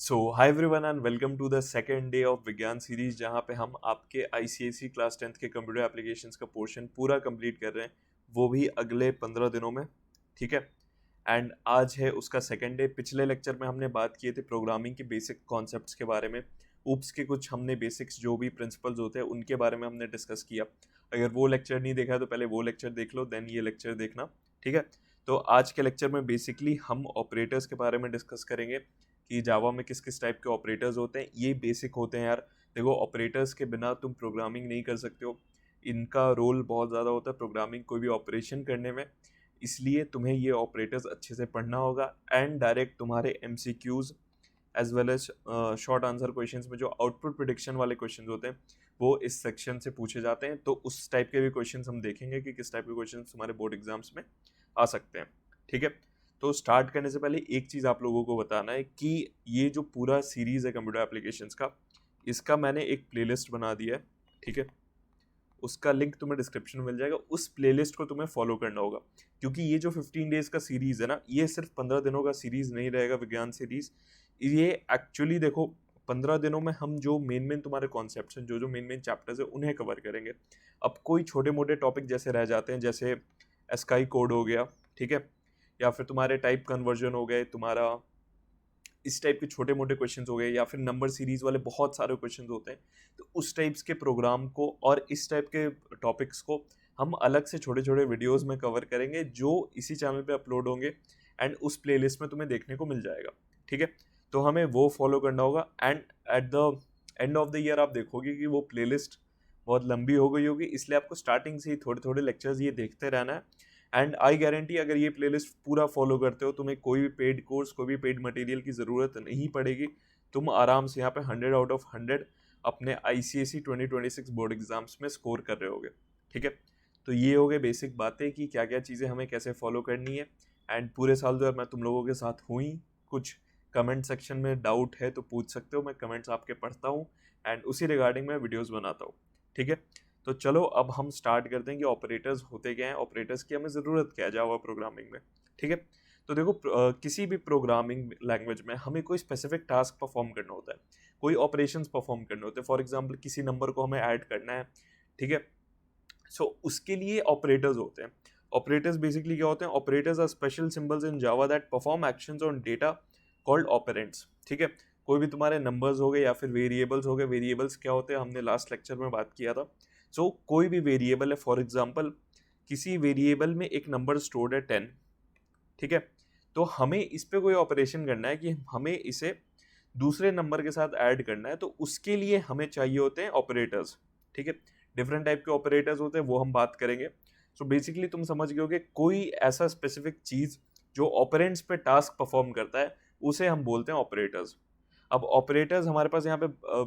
So hi everyone and welcome to the second day of Vigyan series, जहाँ पे हम आपके आईसीएसई क्लास 10th के कंप्यूटर एप्लीकेशंस का पोर्शन पूरा कंप्लीट कर रहे हैं, वो भी अगले 15 दिनों में। ठीक है। एंड आज है उसका सेकेंड डे। पिछले लेक्चर में हमने बात किए थे प्रोग्रामिंग के बेसिक कॉन्सेप्ट्स के बारे में। ऊप्स के कुछ हमने बेसिक्स जो भी प्रिंसिपल्स होते हैं उनके बारे में हमने डिस्कस किया। अगर वो लेक्चर नहीं देखा तो पहले वो लेक्चर देख लो, देन ये लेक्चर देखना। ठीक है। तो आज के लेक्चर में बेसिकली हम ऑपरेटर्स के बारे में डिस्कस करेंगे कि जावा में किस किस टाइप के ऑपरेटर्स होते हैं। ये बेसिक होते हैं यार। देखो, ऑपरेटर्स के बिना तुम प्रोग्रामिंग नहीं कर सकते हो। इनका रोल बहुत ज़्यादा होता है प्रोग्रामिंग कोई भी ऑपरेशन करने में। इसलिए तुम्हें ये ऑपरेटर्स अच्छे से पढ़ना होगा एंड डायरेक्ट तुम्हारे MCQs as well as short answer questions में जो आउटपुट प्रिडिक्शन वाले क्वेश्चंस होते हैं वो इस सेक्शन से पूछे जाते हैं। तो उस टाइप के भी क्वेश्चंस हम देखेंगे कि किस टाइप के क्वेश्चंस तुम्हारे बोर्ड एग्जाम्स में आ सकते हैं। ठीक है। तो स्टार्ट करने से पहले एक चीज़ आप लोगों को बताना है कि ये जो पूरा सीरीज़ है कंप्यूटर एप्लीकेशंस का, इसका मैंने एक प्लेलिस्ट बना दिया है। ठीक है। उसका लिंक तुम्हें डिस्क्रिप्शन में मिल जाएगा। उस प्लेलिस्ट को तुम्हें फॉलो करना होगा, क्योंकि ये जो 15 डेज का सीरीज़ है ना, ये सिर्फ 15 दिनों का सीरीज़ नहीं रहेगा विज्ञान सीरीज़। ये एक्चुअली देखो, 15 दिनों में हम जो मेन मेन तुम्हारे कॉन्सेप्ट्स हैं, जो जो मेन मेन चैप्टर्स हैं, उन्हें कवर करेंगे। अब कोई छोटे मोटे टॉपिक जैसे रह जाते हैं, जैसे एस्काई कोड हो गया, ठीक है, या फिर तुम्हारे टाइप कन्वर्जन हो गए, तुम्हारा इस टाइप के छोटे मोटे क्वेश्चंस हो गए, या फिर नंबर सीरीज वाले बहुत सारे क्वेश्चंस होते हैं। तो उस टाइप्स के प्रोग्राम को और इस टाइप के टॉपिक्स को हम अलग से छोटे छोटे वीडियोस में कवर करेंगे, जो इसी चैनल पे अपलोड होंगे एंड उस प्लेलिस्ट में तुम्हें देखने को मिल जाएगा। ठीक है। तो हमें वो फॉलो करना होगा and at the end of the year आप देखोगे कि वो प्लेलिस्ट बहुत लंबी हो गई होगी, इसलिए आपको स्टार्टिंग से ही थोड़े थोड़े लेक्चर्स ये देखते रहना है। एंड आई गारंटी, अगर ये प्लेलिस्ट पूरा फॉलो करते हो, तुम्हें कोई भी पेड कोर्स, कोई भी पेड मटेरियल की ज़रूरत नहीं पड़ेगी। तुम आराम से यहाँ पे 100 आउट ऑफ 100 अपने आईसीएसई 2026 बोर्ड एग्जाम्स में स्कोर कर रहे होगे। ठीक है। तो ये हो गए बेसिक बातें कि क्या क्या चीज़ें हमें कैसे फॉलो करनी है। एंड पूरे साल जो है मैं तुम लोगों के साथ हुई। कुछ कमेंट सेक्शन में डाउट है तो पूछ सकते हो, मैं कमेंट्स आपके पढ़ता हूँ एंड उसी रिगार्डिंग मैं वीडियोज़ बनाता हूँ। ठीक है। तो चलो अब हम स्टार्ट करते हैं कि ऑपरेटर्स होते क्या हैं, ऑपरेटर्स की हमें ज़रूरत क्या है जावा प्रोग्रामिंग में। ठीक है। तो देखो, किसी भी प्रोग्रामिंग लैंग्वेज में हमें कोई स्पेसिफिक टास्क परफॉर्म करना होता है, कोई ऑपरेशंस परफॉर्म करने होते हैं। फॉर एग्जांपल, किसी नंबर को हमें ऐड करना है। ठीक है। सो उसके लिए ऑपरेटर्स होते हैं। ऑपरेटर्स बेसिकली क्या होते हैं? Operators are special symbols in Java that perform actions on data called operands. ठीक है। कोई भी तुम्हारे नंबर्स हो गए या फिर वेरिएबल्स हो गए। वेरिएबल्स क्या होते हैं, हमने लास्ट लेक्चर में बात किया था। सो कोई भी वेरिएबल है, फॉर एग्जांपल किसी वेरिएबल में एक नंबर स्टोर्ड है 10। ठीक है। तो हमें इस पे कोई ऑपरेशन करना है कि हमें इसे दूसरे नंबर के साथ ऐड करना है, तो उसके लिए हमें चाहिए होते हैं ऑपरेटर्स। ठीक है। डिफरेंट टाइप के ऑपरेटर्स होते हैं, वो हम बात करेंगे। सो बेसिकली तुम समझ गए हो कि कोई ऐसा स्पेसिफिक चीज जो ऑपरेंड्स पे टास्क परफॉर्म करता है, उसे हम बोलते हैं ऑपरेटर्स। अब ऑपरेटर्स हमारे पास यहाँ पे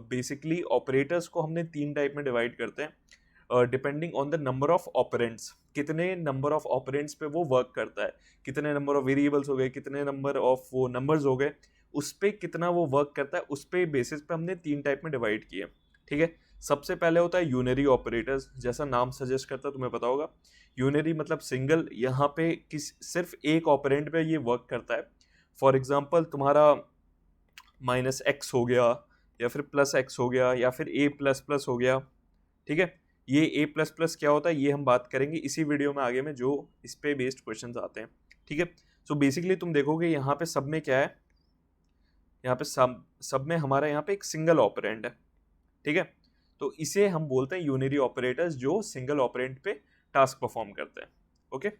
बेसिकली ऑपरेटर्स को हमने 3 टाइप में डिवाइड करते हैं, depending on the number of operands. कितने नंबर ऑफ ऑपरेंड्स पे वो वर्क करता है, कितने नंबर ऑफ वेरिएबल्स हो गए, कितने नंबर ऑफ वो नंबर्स हो गए, उस पे कितना वो वर्क करता है, उस पे बेसिस पे हमने 3 टाइप में डिवाइड किए। ठीक है। सबसे पहले होता है यूनरी ऑपरेटर्स, जैसा नाम सजेस्ट करता है तुम्हें पता होगा। यूनरी मतलब सिंगल, यहाँ पे सिर्फ एक ऑपरेंड पे ये वर्क करता है। फॉर एग्जाम्पल, तुम्हारा -x हो गया, या फिर +x हो गया, या फिर a++ हो गया। ठीक है। ये a++ क्या होता है ये हम बात करेंगे इसी वीडियो में आगे में, जो इस पे बेस्ड क्वेश्चंस आते हैं। ठीक है। सो बेसिकली तुम देखोगे यहाँ पे सब में क्या है, यहाँ पे सब में हमारा यहाँ पे एक सिंगल ऑपरेंड है। ठीक है। तो इसे हम बोलते हैं यूनरी ऑपरेटर्स, जो सिंगल ऑपरेंड पे टास्क परफॉर्म करते हैं। ओके।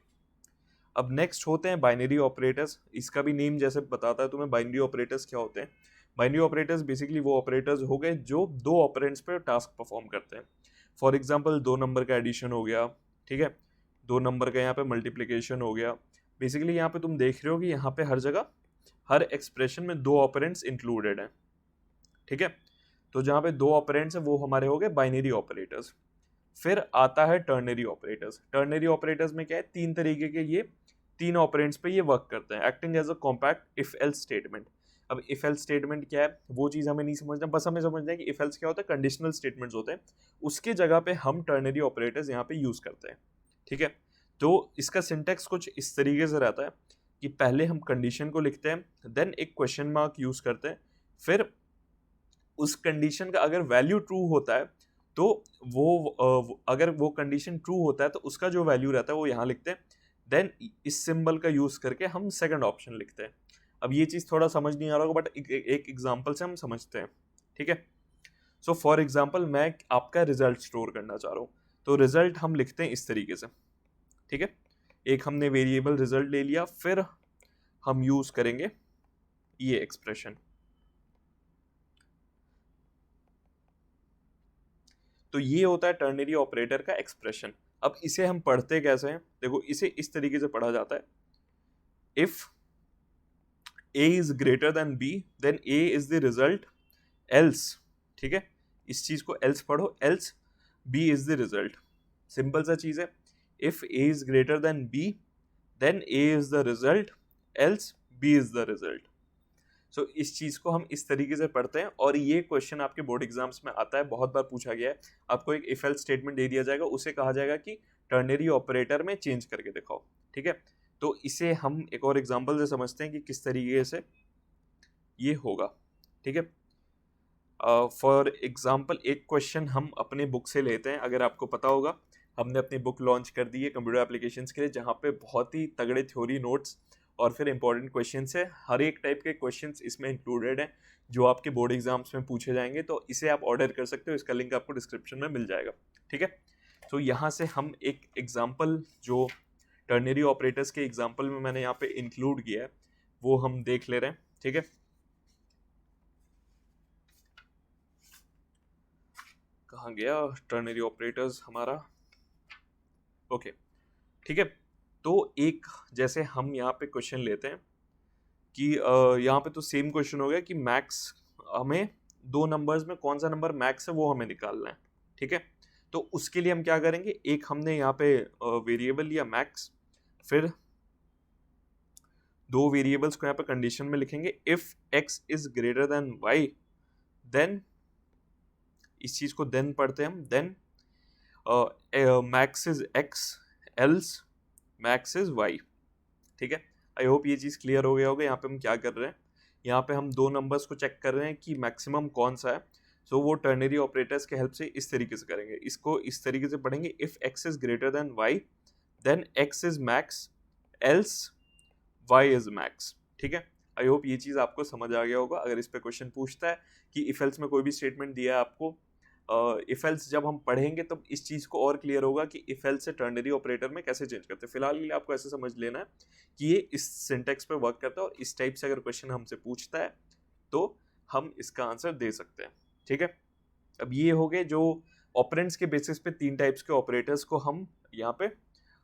अब नेक्स्ट होते हैं बाइनरी ऑपरेटर्स। इसका भी नेम जैसे बताता है तुम्हें, बाइनरी ऑपरेटर्स क्या होते हैं। बाइनरी ऑपरेटर्स बेसिकली वो ऑपरेटर्स हो गए जो 2 ऑपरेंड्स पे टास्क परफॉर्म करते हैं। फॉर एग्जांपल, 2 नंबर का एडिशन हो गया। ठीक है। 2 नंबर का यहाँ पे मल्टीप्लिकेशन हो गया। बेसिकली यहाँ पे तुम देख रहे हो कि यहाँ पे हर जगह, हर एक्सप्रेशन में 2 ऑपरेंड्स इंक्लूडेड हैं। ठीक है। तो जहाँ पे 2 ऑपरेंड्स हैं वो हमारे हो गए बाइनरी ऑपरेटर्स। फिर आता है टर्नरी ऑपरेटर्स। टर्नरी ऑपरेटर्स में क्या है, 3 तरीके के, ये 3 ऑपरेंड्स पे ये वर्क करते हैं, acting as a compact if else statement. अब इफ एल्स स्टेटमेंट क्या है वो चीज़ हमें नहीं समझना, बस हमें समझना है कि इफ एल्स क्या होता है, कंडीशनल स्टेटमेंट्स होते हैं। उसके जगह पे हम टर्नरी ऑपरेटर्स यहाँ पे यूज़ करते हैं। ठीक है। तो इसका सिंटेक्स कुछ इस तरीके से रहता है कि पहले हम कंडीशन को लिखते हैं, देन एक क्वेश्चन मार्क यूज़ करते हैं, फिर उस कंडीशन का अगर वैल्यू ट्रू होता है तो अगर वो कंडीशन ट्रू होता है तो उसका जो वैल्यू रहता है वो यहाँ लिखते हैं, देन इस सिंबल का यूज करके हम सेकंड ऑप्शन लिखते हैं। अब ये चीज थोड़ा समझ नहीं आ रहा होगा, बट एक एग्जांपल से हम समझते हैं, ठीक है। सो फॉर एग्जांपल मैं आपका रिजल्ट स्टोर करना चाह रहा हूँ, तो रिजल्ट हम लिखते हैं इस तरीके से, ठीक है। एक हमने वेरिएबल रिजल्ट ले लिया, फिर हम यूज करेंगे ये एक्सप्रेशन। तो ये होता है टर्नरी ऑपरेटर का एक्सप्रेशन। अब इसे हम पढ़ते कैसे हैं, देखो इसे इस तरीके से पढ़ा जाता है, if a is greater than b then a is the result, else, ठीक है, इस चीज को एल्स पढ़ो, else b is the result. Simple सा चीज है, if a is greater than b then a is the result, else b is the result. So इस चीज को हम इस तरीके से पढ़ते हैं, और ये क्वेश्चन आपके बोर्ड एग्जाम्स में आता है, बहुत बार पूछा गया है। आपको एक इफ एल्स स्टेटमेंट दे दिया जाएगा, उसे कहा जाएगा कि टर्नरी ऑपरेटर में चेंज करके दिखाओ, ठीक है। तो इसे हम एक और एग्जांपल से समझते हैं कि किस तरीके से ये होगा, ठीक है। फॉर एग्जांपल एक क्वेश्चन हम अपने बुक से लेते हैं। अगर आपको पता होगा, हमने अपनी बुक लॉन्च कर दी है कंप्यूटर एप्लीकेशंस के लिए, जहाँ पे बहुत ही तगड़े थ्योरी नोट्स और फिर इंपॉर्टेंट क्वेश्चंस है। हर एक टाइप के क्वेश्चंस इसमें इंक्लूडेड हैं जो आपके बोर्ड एग्जाम्स में पूछे जाएंगे। तो इसे आप ऑर्डर कर सकते हो, इसका लिंक आपको डिस्क्रिप्शन में मिल जाएगा, ठीक है। तो यहाँ से हम एक एग्जाम्पल जो टर्नरी ऑपरेटर्स के एग्जाम्पल में मैंने यहाँ पे इंक्लूड किया है वो हम देख ले रहे हैं, ठीक है। कहाँ गया टर्नरी ऑपरेटर्स हमारा, ओके, ठीक है। तो एक जैसे हम यहाँ पे क्वेश्चन लेते हैं कि यहाँ पे तो सेम क्वेश्चन हो गया कि मैक्स, हमें दो नंबर्स में कौन सा नंबर मैक्स है वो हमें निकालना है, ठीक है। तो उसके लिए हम क्या करेंगे, एक हमने यहाँ पे वेरिएबल लिया मैक्स, फिर दो वेरिएबल्स को यहाँ पे कंडीशन में लिखेंगे, if x is greater than y then, इस चीज को देन पढ़ते हैं हम, then max is x else max is y, ठीक है। आई होप ये चीज क्लियर हो गया होगा। यहाँ पे हम क्या कर रहे हैं, यहाँ पे हम दो नंबर्स को चेक कर रहे हैं कि मैक्सिमम कौन सा है। सो वो टर्नरी ऑपरेटर्स के हेल्प से इस तरीके से करेंगे, इसको इस तरीके से पढ़ेंगे, if x is greater than y then x is max else y is max, ठीक है। आई होप ये चीज आपको समझ आ गया होगा। अगर इस पे क्वेश्चन पूछता है कि इफ एल्स में कोई भी स्टेटमेंट दिया है आपको, इफ एल्स जब हम पढ़ेंगे तब इस चीज को और क्लियर होगा कि इफ एल्स से टर्नरी ऑपरेटर में कैसे चेंज करते हैं। फिलहाल के लिए आपको ऐसे समझ लेना है कि ये इस सिंटेक्स पे वर्क करता है, और इस टाइप से अगर क्वेश्चन हमसे पूछता है तो हम इसका आंसर दे सकते हैं, ठीक है। अब ये हो गए जो ऑपरेंड्स के बेसिस पे तीन टाइप्स के ऑपरेटर्स को हम यहाँ पे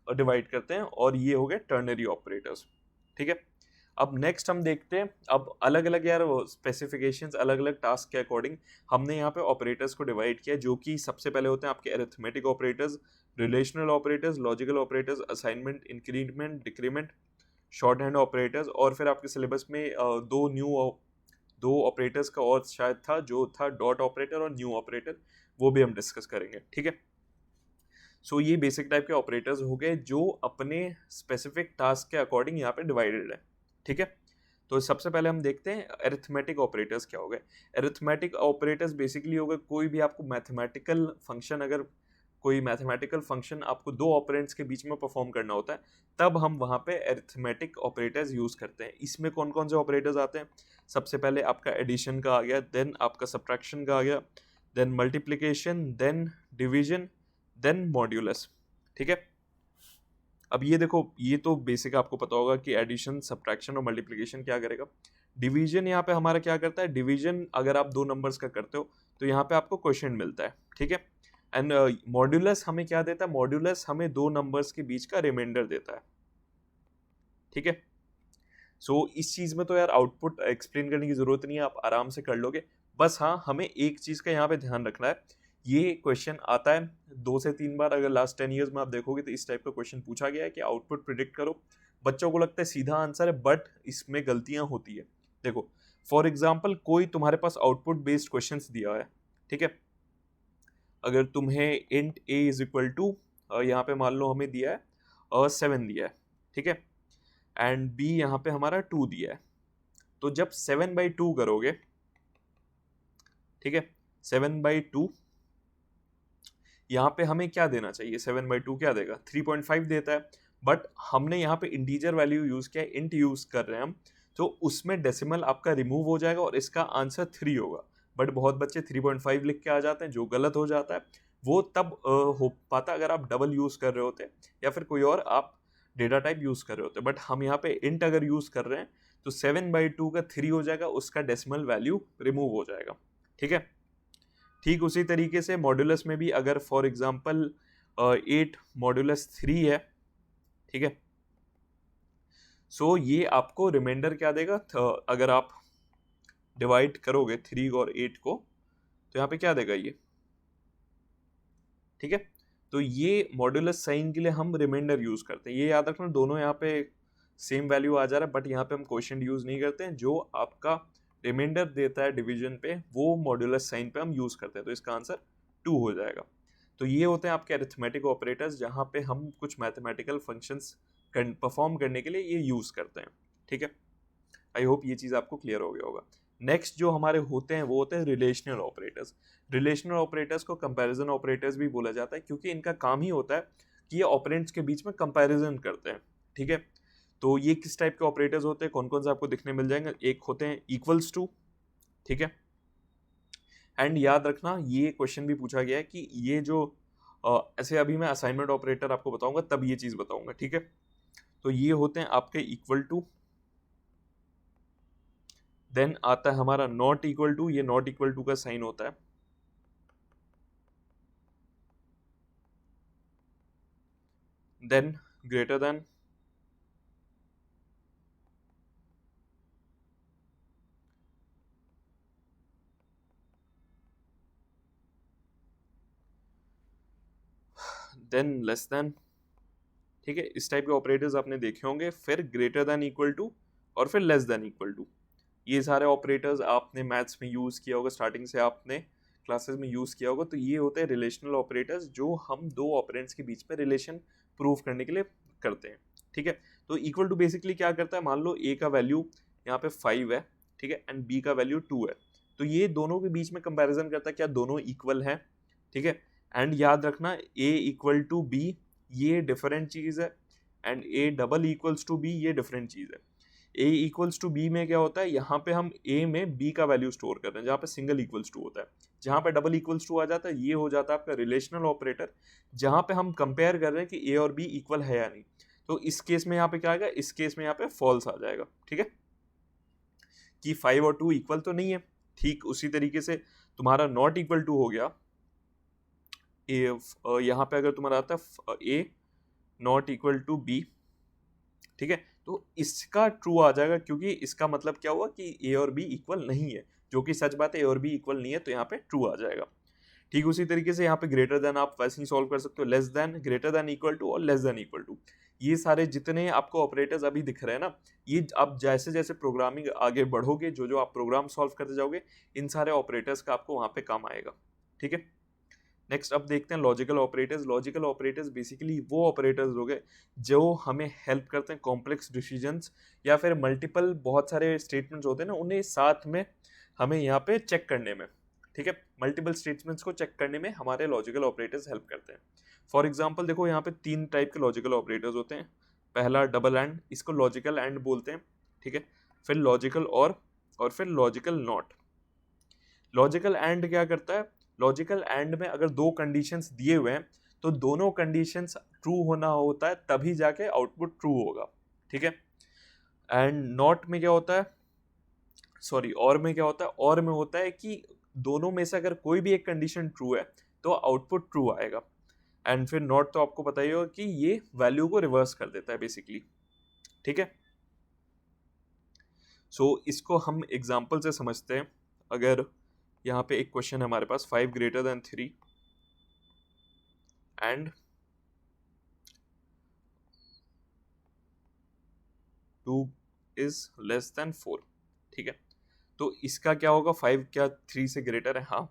डिवाइड करते हैं, और ये हो गए टर्नरी ऑपरेटर्स, ठीक है। अब नेक्स्ट हम देखते हैं, अब अलग अलग यार स्पेसिफिकेशंस अलग अलग टास्क के अकॉर्डिंग हमने यहाँ पे ऑपरेटर्स को डिवाइड किया, जो कि सबसे पहले होते हैं आपके arithmetic operators, relational operators, logical operators, assignment, increment, decrement, short hand operators, और फिर आपके सिलेबस में दो ऑपरेटर्स का और शायद था, जो था डॉट ऑपरेटर और न्यू ऑपरेटर, वो भी हम डिस्कस करेंगे, ठीक है। सो ये बेसिक टाइप के ऑपरेटर्स हो गए जो अपने स्पेसिफिक टास्क के अकॉर्डिंग यहाँ पे डिवाइडेड है, ठीक है। तो सबसे पहले हम देखते हैं अरिथमेटिक ऑपरेटर्स क्या हो गए। अरिथमेटिक ऑपरेटर्स बेसिकली हो गए कोई भी आपको मैथमेटिकल फंक्शन, अगर कोई मैथमेटिकल फंक्शन आपको दो ऑपरेंड्स के बीच में परफॉर्म करना होता है, तब हम वहाँ पे अरिथमेटिक ऑपरेटर्स यूज करते हैं। इसमें कौन कौन से ऑपरेटर्स आते हैं, सबसे पहले आपका एडिशन का आ गया, देन आपका सब्ट्रैक्शन का आ गया, then multiplication, then division, then modulus, ठीक है। अब ये देखो, ये तो बेसिक आपको पता होगा कि एडिशन, सब्ट्रैक्शन और मल्टीप्लिकेशन क्या करेगा। डिवीजन यहाँ पे हमारा क्या करता है, डिवीजन अगर आप दो नंबर्स का करते हो तो यहाँ पे आपको क्वोशिएंट मिलता है, ठीक है। एंड मॉड्यूलस हमें क्या देता है, मॉड्यूलस हमें दो नंबर्स के बीच का रिमाइंडर देता है, ठीक है। सो इस चीज में तो यार आउटपुट एक्सप्लेन करने की जरूरत नहीं है, आप आराम से कर लोगे। बस हाँ, हमें एक चीज का यहाँ पे ध्यान रखना है, ये क्वेश्चन आता है 2 से 3 बार, अगर लास्ट 10 ईयर्स में आप देखोगे तो इस टाइप का क्वेश्चन पूछा गया है कि आउटपुट प्रिडिक्ट करो। बच्चों को लगता है सीधा आंसर है, बट इसमें गलतियां होती है। देखो फॉर एग्जाम्पल, कोई तुम्हारे पास आउटपुट बेस्ड क्वेश्चन दिया है, ठीक है। अगर तुम्हें int a is equal to, यहाँ पे मान लो हमें दिया है 7 दिया है, ठीक है, एंड बी यहाँ पे हमारा 2 दिया है। तो जब 7/2 करोगे ठीक है। 7/2 यहाँ पे हमें क्या देना चाहिए, 7/2 क्या देगा, 3.5 देता है, बट हमने यहाँ पे इंटीजर वैल्यू यूज किया है, इंट यूज कर रहे हैं हम, तो उसमें डेसिमल आपका रिमूव हो जाएगा और इसका आंसर 3 होगा। बट बहुत बच्चे 3.5 लिख के आ जाते हैं, जो गलत हो जाता है। वो तब हो पाता अगर आप डबल यूज कर रहे होते या फिर कोई और आप डेटा टाइप यूज कर रहे होते, बट हम यहाँ पे इंट अगर यूज कर रहे हैं तो 7/2 का 3 हो जाएगा, उसका डेसिमल वैल्यू रिमूव हो जाएगा। ठीक है। ठीक उसी तरीके से मॉड्यूलस में भी अगर फॉर एग्जांपल 8 मॉड्यूलस 3 है, ठीक है, सो ये आपको रिमाइंडर क्या देगा, अगर आप डिवाइड करोगे 3 और 8 को तो यहाँ पे क्या देगा ये, ठीक है। तो ये मॉड्यूलस साइन के लिए हम रिमाइंडर यूज करते हैं, ये याद रखना, दोनों यहाँ पे सेम वैल्यू आ जा रहा है, बट यहाँ पे हम क्वोशिएंट यूज नहीं करते हैं, जो आपका रिमाइंडर देता है डिवीजन पे वो मॉड्यूलस साइन पे हम यूज करते हैं, तो इसका आंसर 2 हो जाएगा। तो ये होते हैं आपके अरिथमेटिक ऑपरेटर्स, जहाँ पे हम कुछ मैथमेटिकल फंक्शंस परफॉर्म करने के लिए ये यूज करते हैं। ठीक है, आई होप ये चीज़ आपको क्लियर हो गया होगा। नेक्स्ट जो हमारे होते हैं वो होते हैं रिलेशनल ऑपरेटर्स। रिलेशनल ऑपरेटर्स को कंपैरिजन ऑपरेटर्स भी बोला जाता है, क्योंकि इनका काम ही होता है कि ये ऑपरेंड्स के बीच में कंपैरिजन करते हैं। ठीक है, तो ये किस टाइप के ऑपरेटर्स होते हैं, कौन कौन से आपको दिखने मिल जाएंगे, एक होते हैं इक्वल्स टू, ठीक है, एंड याद रखना ये क्वेश्चन भी पूछा गया है कि ये जो ऐसे अभी मैं असाइनमेंट ऑपरेटर आपको बताऊंगा तब ये चीज बताऊंगा। ठीक है, तो ये होते हैं आपके इक्वल टू, देन आता है हमारा नॉट इक्वल टू, ये नॉट इक्वल टू का साइन होता है, then greater then, than less than. ठीक है, इस टाइप के ऑपरेटर्स आपने देखे होंगे, फिर ग्रेटर देन इक्वल टू और फिर लेस देन इक्वल टू। ये सारे ऑपरेटर्स आपने मैथ्स में यूज किया होगा, स्टार्टिंग से आपने क्लासेस में यूज किया होगा। तो ये होते हैं रिलेशनल ऑपरेटर्स, जो हम दो ऑपरेंड्स के बीच में रिलेशन प्रूव करने के लिए करते हैं। ठीक है, तो इक्वल टू बेसिकली क्या करता है, मान लो ए का वैल्यू यहाँ पे 5 है, ठीक है, एंड बी का वैल्यू 2 है, तो ये दोनों के बीच में कंपैरिजन करता है क्या दोनों इक्वल हैं। ठीक है, एंड याद रखना ए इक्वल टू बी ये डिफरेंट चीज है, and a double equals to b ये डिफरेंट चीज है। ए इक्वल्स टू बी में क्या होता है, यहाँ पे हम ए में बी का वैल्यू स्टोर कर रहे हैं, जहाँ पे सिंगल इक्वल्स टू होता है। जहाँ पे डबल इक्वल्स टू आ जाता है ये हो जाता है आपका रिलेशनल ऑपरेटर, जहाँ पे हम कंपेयर कर रहे हैं कि ए और बी इक्वल है या नहीं। तो इस केस में यहाँ पे क्या आएगा, इस केस में यहाँ पे फॉल्स आ जाएगा। ठीक है, कि 5 और 2 इक्वल तो नहीं है। ठीक उसी तरीके से तुम्हारा नॉट इक्वल टू हो गया, यहाँ पे अगर तुम्हारा आता है ए नॉट इक्वल टू बी, ठीक है, तो इसका ट्रू आ जाएगा, क्योंकि इसका मतलब क्या हुआ कि ए और बी इक्वल नहीं है, जो कि सच बात है, ए और बी इक्वल नहीं है, तो यहाँ पे ट्रू आ जाएगा। ठीक उसी तरीके से यहाँ पे ग्रेटर देन आप वैसे ही सॉल्व कर सकते हो, less than, greater than equal to और लेस देन इक्वल टू। ये सारे जितने आपको ऑपरेटर्स अभी दिख रहे हैं ना, ये आप जैसे जैसे प्रोग्रामिंग आगे बढ़ोगे, जो जो आप प्रोग्राम सॉल्व करते जाओगे, इन सारे ऑपरेटर्स का आपको वहाँ पे काम आएगा। ठीक है, नेक्स्ट अब देखते हैं logical operators. Logical operators basically वो ऑपरेटर्स हो गए जो हमें हेल्प करते हैं कॉम्प्लेक्स डिसीजंस, या फिर मल्टीपल बहुत सारे स्टेटमेंट्स होते हैं ना, उन्हें साथ में हमें यहाँ पे चेक करने में, ठीक है, मल्टीपल स्टेटमेंट्स को चेक करने में हमारे लॉजिकल ऑपरेटर्स हेल्प करते हैं। फॉर एग्जाम्पल देखो, यहाँ पे 3 टाइप के लॉजिकल ऑपरेटर्स होते हैं। पहला डबल एंड, इसको लॉजिकल एंड बोलते हैं, ठीक है, फिर लॉजिकल और फिर लॉजिकल नॉट। लॉजिकल एंड क्या करता है, लॉजिकल एंड में अगर 2 कंडीशंस दिए हुए हैं तो दोनों कंडीशंस ट्रू होना होता है, तभी जाके आउटपुट ट्रू होगा। ठीक है, एंड नॉट में क्या होता है, सॉरी और में क्या होता है, और में होता है कि दोनों में से अगर कोई भी एक कंडीशन ट्रू है तो आउटपुट ट्रू आएगा। एंड फिर नॉट तो आपको पता ही होगा कि ये वैल्यू को रिवर्स कर देता है बेसिकली। ठीक है, सो इसको हम एग्जाम्पल से समझते हैं। अगर यहाँ पे एक क्वेश्चन है हमारे पास, 5 greater than 3 and 2 is less than 4। ठीक है, तो इसका क्या होगा, 5 क्या 3 से ग्रेटर है, हाँ,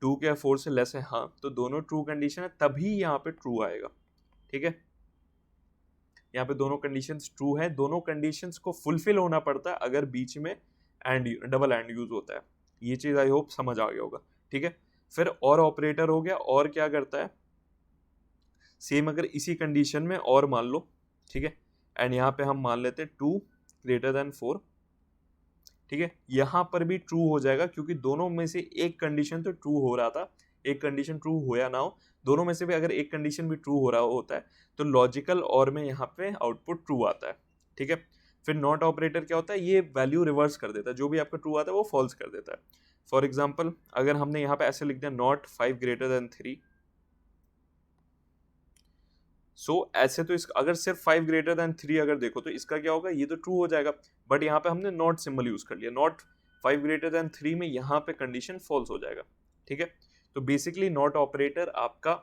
2 क्या 4 से लेस है, हाँ, तो दोनों ट्रू कंडीशन है, तभी यहाँ पे ट्रू आएगा। ठीक है, यहाँ पे दोनों कंडीशंस ट्रू है, दोनों कंडीशंस को फुलफिल होना पड़ता है अगर बीच में एंड डबल एंड यूज होता है। ये चीज़ आई होप समझ आ गया होगा, ठीक है। फिर और ऑपरेटर हो गया, और क्या करता है, सेम अगर इसी कंडीशन में और मान लो, ठीक है, एंड यहाँ पे हम मान लेते हैं 2 ग्रेटर देन 4, ठीक है, यहाँ पर भी ट्रू हो जाएगा क्योंकि दोनों में से एक कंडीशन तो ट्रू हो रहा था, एक कंडीशन ट्रू हो या ना हो, दोनों में से भी अगर एक कंडीशन भी ट्रू हो रहा होता है तो लॉजिकल और में यहाँ पे आउटपुट ट्रू आता है, ठीक है। फिर नॉट ऑपरेटर क्या होता है, ये वैल्यू रिवर्स कर देता है, जो भी आपका ट्रू आता है वो फॉल्स कर देता है। फॉर एग्जाम्पल अगर हमने यहाँ पे ऐसे लिख दिया नॉट 5 ग्रेटर देन 3, ऐसे तो इसका अगर सिर्फ 5 ग्रेटर देन 3 अगर देखो तो इसका क्या होगा, ये तो ट्रू हो जाएगा, बट यहाँ पे हमने नॉट सिंबल यूज कर लिया, नॉट 5 ग्रेटर देन 3 में यहाँ पे कंडीशन फॉल्स हो जाएगा, ठीक है। तो बेसिकली नॉट ऑपरेटर आपका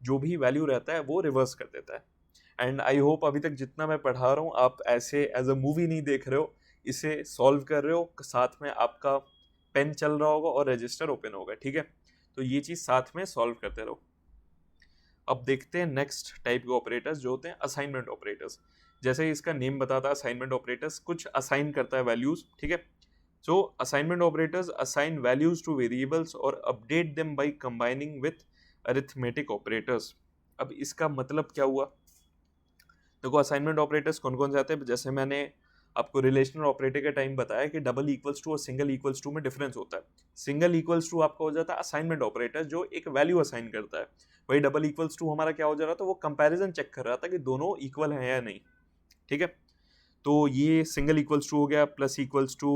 जो भी वैल्यू रहता है वो रिवर्स कर देता है। एंड आई होप अभी तक जितना मैं पढ़ा रहा हूँ आप ऐसे एज अ मूवी नहीं देख रहे हो, इसे सॉल्व कर रहे हो, साथ में आपका पेन चल रहा होगा और रजिस्टर ओपन होगा, ठीक है। तो ये चीज़ साथ में सॉल्व करते रहो। अब देखते हैं नेक्स्ट टाइप के ऑपरेटर्स जो होते हैं असाइनमेंट ऑपरेटर्स। जैसे इसका नेम बताता है असाइनमेंट ऑपरेटर्स, कुछ असाइन करता है वैल्यूज, ठीक है। So assignment operators assign values to variables और update them by combining with arithmetic operators. अब इसका मतलब क्या हुआ, देखो असाइनमेंट ऑपरेटर्स कौन कौन से आते हैं, जैसे मैंने आपको रिलेशनल ऑपरेटर के टाइम बताया कि डबल इक्वल्स टू और सिंगल इक्वल्स टू में डिफरेंस होता है। सिंगल इक्वल्स टू आपका हो जाता है असाइनमेंट ऑपरेटर जो एक वैल्यू असाइन करता है, वही डबल इक्वल्स टू हमारा क्या हो जा रहा था, वो कंपैरिजन चेक कर रहा था कि दोनों इक्वल हैं या नहीं, ठीक है। तो ये सिंगल इक्वल्स टू हो गया, plus equals to,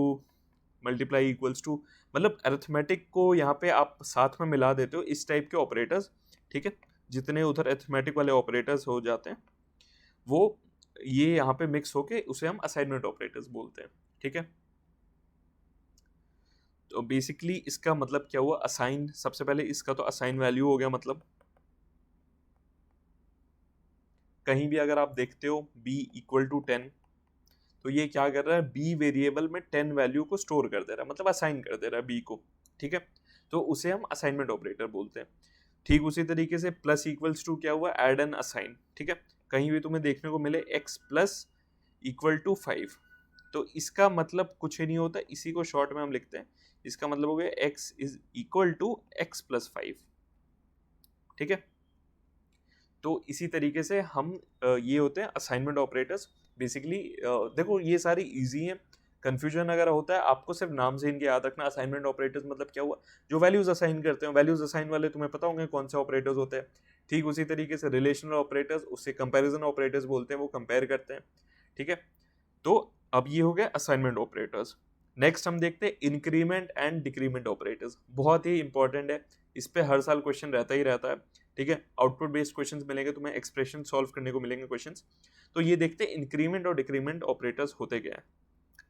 multiply equals to, मतलब अरिथमेटिक को यहाँ पे आप साथ में मिला देते हो, इस टाइप के ऑपरेटर्स, ठीक है। जितने उधर अरिथमेटिक वाले ऑपरेटर्स हो जाते हैं वो ये यहाँ पे मिक्स होके उसे हम असाइनमेंट ऑपरेटर्स बोलते हैं, ठीक है। तो बेसिकली इसका मतलब क्या हुआ, असाइन, सबसे पहले इसका तो असाइन वैल्यू हो गया, मतलब कहीं भी अगर आप देखते हो b इक्वल टू 10, तो ये क्या कर रहा है, b वेरिएबल में 10 वैल्यू को स्टोर कर दे रहा है, मतलब असाइन कर दे रहा है b को, ठीक है। तो उसे हम असाइनमेंट ऑपरेटर बोलते हैं। ठीक उसी तरीके से प्लस इक्वल्स टू क्या हुआ, एड एंड असाइन, ठीक है। कहीं भी तुम्हें देखने को मिले x प्लस इक्वल टू 5, तो इसका मतलब कुछ ही नहीं होता, इसी को शॉर्ट में हम लिखते हैं, इसका मतलब हो गया x is equal to x plus 5, ठीक है। तो इसी तरीके से हम ये होते हैं असाइनमेंट ऑपरेटर्स। बेसिकली देखो ये सारी इजी हैं, कंफ्यूजन अगर होता है आपको सिर्फ नाम से इनके याद रखना, असाइनमेंट ऑपरेटर्स मतलब क्या हुआ, जो वैल्यूज असाइन करते हैं, वैल्यूज असाइन वाले तुम्हें पता होंगे कौन से ऑपरेटर्स होते हैं। ठीक उसी तरीके से रिलेशनल ऑपरेटर्स, उससे कंपैरिजन ऑपरेटर्स बोलते हैं, वो कंपेयर करते हैं, ठीक है। तो अब ये हो गया असाइनमेंट ऑपरेटर्स। नेक्स्ट हम देखते हैं इंक्रीमेंट एंड डिक्रीमेंट ऑपरेटर्स, बहुत ही इंपॉर्टेंट है, इस पे हर साल क्वेश्चन रहता ही रहता है, ठीक है। आउटपुट बेस्ड क्वेश्चंस मिलेंगे तुम्हें, एक्सप्रेशन सॉल्व करने को मिलेंगे क्वेश्चंस। तो ये देखते हैं इंक्रीमेंट और डिक्रीमेंट ऑपरेटर्स होते क्या है,